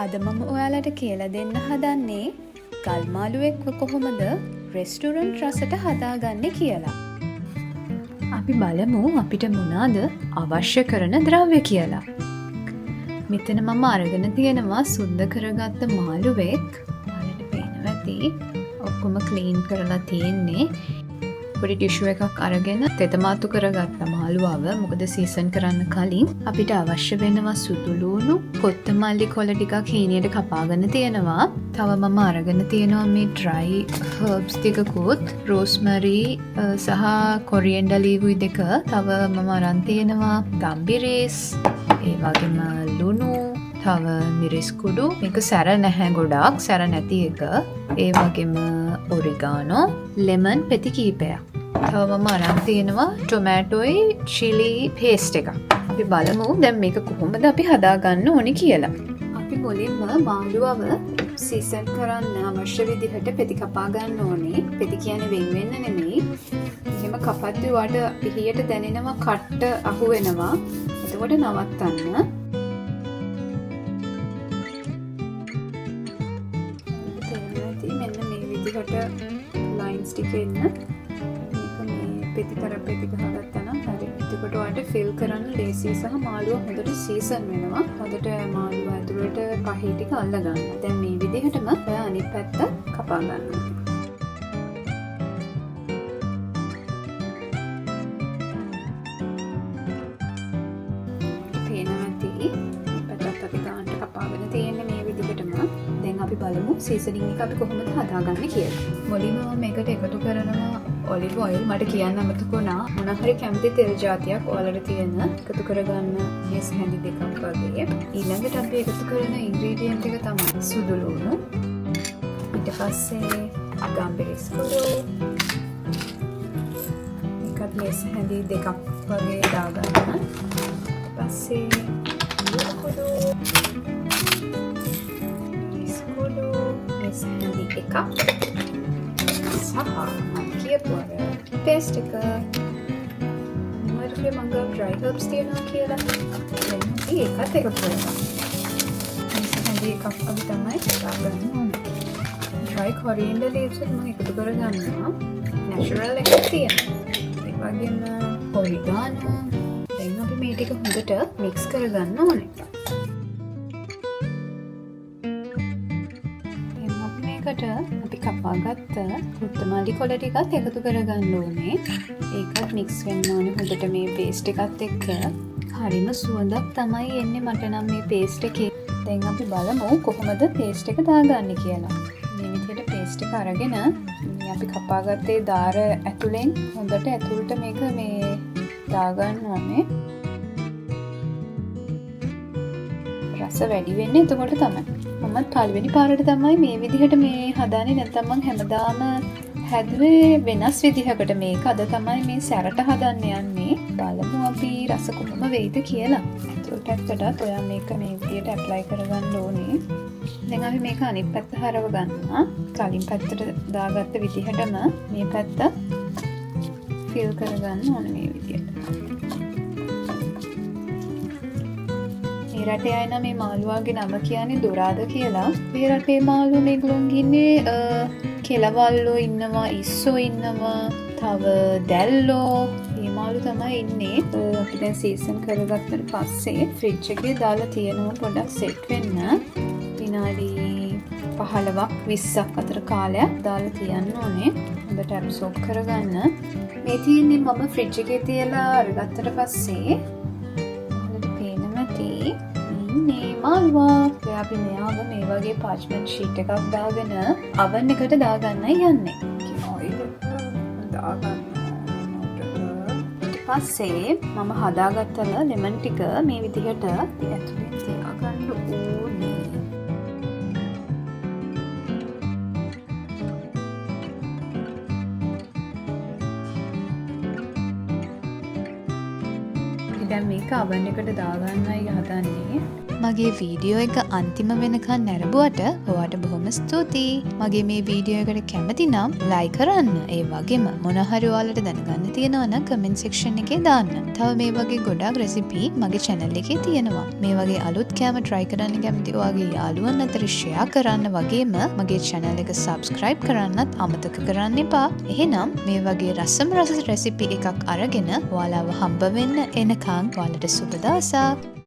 අද මම ඔයාලට කියලා දෙන්න හදන්නේ ගල් මාළුවෙක්ව කොහොමද රෙස්ටුරන්ට් රසට හදාගන්නේ කියලා. අපි බලමු අපිට මොනවාද අවශ්‍ය කරන ද්‍රව්‍ය කියලා. මෙතන මම අරගෙන තියෙනවා සුද්ධ කරගත්ත මාළුවෙක්. ඔයාලට පේනවා ඇති. ඔක්කොම ක්ලීන් කරලා තියෙන්නේ. පොඩි ටිෂු එකක් අරගෙන තෙතමාතු කරගත්ත මාළුවව මොකද සීසන් කරන්න කලින් අපිට අවශ්‍ය වෙනවා සුදු ලූණු, කොත්තමල්ලි කොළ ටිකක් හීනියට කපාගෙන තියෙනවා. තව මම අරගෙන තියෙනවා මේ ඩ්‍රයි හර්බ්ස් ටිකකුත්, රෝස්මරි සහ කොරියන්ඩර් ලීව්ස් දෙක. තව මම අරන් තියෙනවා ගම්බිරිස්, ඒ වගේම ලුණු, තව මිරිස් කුඩු. මේක සැර නැහැ ගොඩක්, සැර නැති එක. ඒ වගේම ඔරිගානෝ, ලෙමන් පෙති කීපයක්. තව මම අරන් තියෙනවා ටොමැටෝයි චිලි පේස්ට් එකක්. අපි බලමු දැන් මේක කොහොමද අපි හදාගන්න ඕනි කියලා. අපි මුලින්ම මාළුවව සීසන් කරන්න අවශ්‍ය විදිහට පෙති කපා ගන්න ඕනේ. පෙති කියන්නේ වෙන් වෙන්න නෙමෙයි. එහෙම කපද්දී වාට පිහියට දැනෙනවා කට්ට අහු වෙනවා. එතකොට නවත්තන්න. ලයින්ස් ටික එන්න මේක මේ පෙති ගහගත්තා නම් හරි. එතකොට ඔයාලට ෆිල් කරන්න ලේසි සහ මාළුව හොඳට සීසන් වෙනවා. හොඳට මාළුව ඇතුළට පහේ ටික අල්ල ගන්න. දැන් මේ විදිහටම ඔයා අනිත් පැත්ත කපා ගන්න. පේනවා ඇති. පැත්තත් අපි ගන්නට කපාගෙන තියෙන්නේ මේ විදිහටම. දැන් අපි බලමු සීසනින් එක අපි කොහොමද හදාගන්නේ කියලා. මුලින්ම මම මේකට එකතු කරනවා ඔලිව් ඔයිල්. මට කියන්න අමතක වුණා මොන හරි කැමති තෙල් జాතියක් ඔයාලට තියෙන එකතු කරගන්න මේස් හැඳි දෙකක් වගේ. ඊළඟට අපි එකතු කරන ඉන්ග්‍රීඩියන්ට් එක තමයි සුදු ලුණු. ඊට පස්සේ ගම්බිරිස් කුඩු. එකත් මේස් හැඳි දෙකක් වගේ දාගන්න. ඊට පස්සේ ලුණු කුඩු, හැඳි එකක් සහ කියපු අර පේස්ට් එක. මට මංග ඩ්‍රයි හර්බ්ස් තියෙනවා කියලා ඒකත් එකතු කරගන්න. හැඳි එකක් වගේ තමයි දාගන්න ඕනේ. ඩ්‍රයි කොරියන්ඩර් ලීව්ස් මම එකතු කරගන්නවා. නැචරල් එකක් තියෙනවා. ඒ වගේම ඔරිගානෝ. දැන් අපි මේ ටික හොඳට මික්ස් කරගන්න ඕනේ. අපි කපාගත්ත කොත්තමල්ලි කොළ ටිකත් එකතු කරගන්න ඕනේ. ඒකත් මික්ස් වෙන්න ඕනේ හොඳට මේ පේස්ට් එකත් එක්ක. හරිම සුවඳක් තමයි එන්නේ මට නම් මේ පේස්ට් එකේ. දැන් අපි බලමු කොහොමද පේස්ට් එක දාගන්නේ කියලා. මේ විදිහට පේස්ට් එක අරගෙන මේ අපි කපාගත්තේ දාර ඇතුලෙන් හොඳට ඇතුළට මේක මේ දාගන්න ඕනේ. රස වැඩි වෙන්නේ එතකොට තමයි. මම පළවෙනි පාරට තමයි මේ විදිහට මේ හදාන්නේ. නැත්නම් මම හැමදාම හැදුවේ වෙනස් විදිහකට. මේක අද තමයි මේ සැරට හදන්න යන්නේ. බලමු අපි රස කොහොම වෙයිද කියලා. ඇත්තටත් ඔයා මේක මේ විදිහට ඇප්ලයි කරගන්න ඕනේ. දැන් අපි මේක අනිත් පැත්ත හරව ගන්නවා. කලින් පැත්තට දාගත්ත විදිහටම මේ පැත්ත ෆිල් කරගන්න ඕනේ මේ විදිහට. රටේ අය නම් මේ මාළුවාගේ නම කියන්නේ දොරාද කියලා. මේ රටේ මාළු මේගොල්ලෝ ඉන්නේ කෙලවල්ලෝ ඉන්නවා, ඉස්සෝ ඉන්නවා, තව දැල්ලෝ. මේ මාළු තමයි ඉන්නේ. අපි දැන් සීසන් කරගත්තට පස්සේ ෆ්‍රිජ් එකේ දාලා තියෙනවා පොඩ්ඩක් සෙට් වෙන්න. විනාඩි 15ක් 20ක් අතර කාලයක් දාලා තියන්න ඕනේ. හොඳට ඇබ්සෝබ් කරගන්න. මේ තියෙන්නේ මම ෆ්‍රිජ් එකේ තියලා අරගත්තට පස්සේ මාළුවා. අපි මෙයාව මේ වගේ පාර්ච්මන්ට් ෂීට් එකක් දාගෙන oven එකට දාගන්නයි යන්නේ. ඔයිල් දාගන්න. ඊට පස්සේ මම හදාගත්තම ලෙමන් ටික මේ විදිහට ඇතුලේ තියාගන්න ඕනේ. දැන් මේක oven එකට දාගන්නයි හදන්නේ. මගේ වීඩියෝ එක අන්තිම වෙනකන් නැරඹුවට ඔයාට බොහොම ස්තුතියි. මගේ මේ වීඩියෝ එකට කැමති නම් ලයික් කරන්න. ඒ වගේම මොන හරි ඔයාලට දැනගන්න තියෙනවා නම් කමෙන්ට් සෙක්ෂන් එකේ දාන්න. තව මේ වගේ ගොඩාක් රෙසිපි මගේ channel එකේ තියෙනවා. මේ වගේ අලුත් කෑම try කරන්න කැමති ඔයාගේ යාළුවන් අතර share කරන්න වගේම මගේ channel එක subscribe කරන්නත් අමතක කරන්න එපා. එහෙනම් මේ වගේ රසම රස රෙසිපි එකක් අරගෙන ඔයාලව හම්බ වෙන්න එනකන් ඔයාලට සුබ දවසක්.